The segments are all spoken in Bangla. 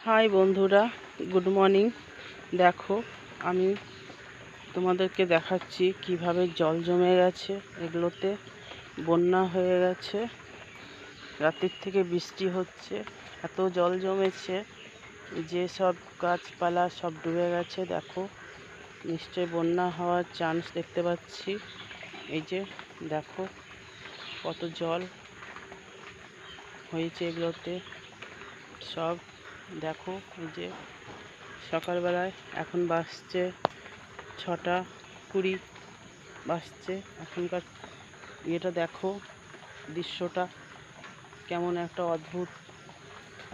হাই বন্ধুরা, গুড মর্নিং। দেখো, আমি তোমাদেরকে দেখাচ্ছি কিভাবে জল জমে গেছে। এগুলোতে বন্যা হয়ে গেছে, রাতের থেকে বৃষ্টি হচ্ছে, এত জল জমেছে যে সব গাছপালা সব ডুবে গেছে। দেখো, নিশ্চয়ই বন্যা হওয়ার চান্স দেখতে পাচ্ছি। এই যে দেখো কত জল হয়েছে এগুলোতে সব। দেখো, এই যে সকালবেলায় এখন বাজছে 6:20 বাজছে। এখনকার ইয়েটা দেখো, দৃশ্যটা কেমন একটা অদ্ভুত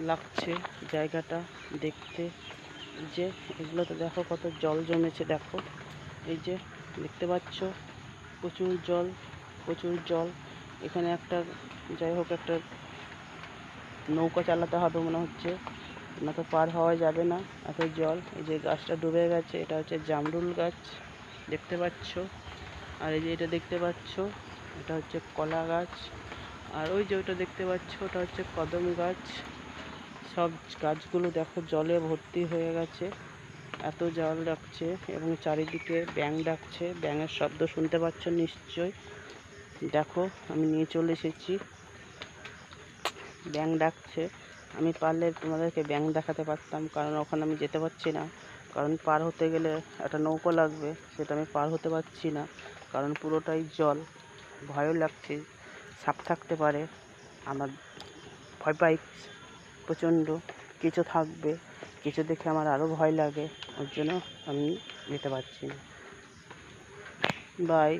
লাগছে জায়গাটা দেখতে। যে এগুলোতে দেখো কত জল জমেছে। দেখো, এই যে দেখতে পাচ্ছ প্রচুর জল, প্রচুর জল। এখানে একটা যাই হোক একটা নৌকা চালাতে হবে মনে হচ্ছে, না তো পার হওয়া যাবে না, এত জল। এই যে গাছটা ডুবে গেছে, এটা হচ্ছে জামরুল গাছ দেখতে পাচ্ছ। আর এই যে এটা দেখতে পাচ্ছ, এটা হচ্ছে কলা গাছ। আর ওই যে ওটা দেখতে পাচ্ছ, ওটা হচ্ছে কদম গাছ। সব গাছগুলো দেখো জলে ভর্তি হয়ে গেছে, এত জল ডাকছে। এবং চারিদিকে ব্যাঙ ডাকছে, ব্যাঙের শব্দ শুনতে পাচ্ছ নিশ্চয়। দেখো, আমি নিয়ে চলে এসেছি, ব্যাঙ ডাকছে। আমি পারলে তোমাদেরকে ব্যাঙ দেখাতে পারতাম, কারণ ওখানে আমি যেতে পারছি না, কারণ পার হতে গেলে একটা নৌকো লাগবে, সেটা আমি পার হতে পারছি না, কারণ পুরোটাই জল। ভয়ও লাগছে, সাপ থাকতে পারে, আমার ভয় পাই প্রচণ্ড। কিছু থাকবে, কিছু দেখে আমার আরও ভয় লাগে, ওর জন্য আমি যেতে পারছি না। বাই।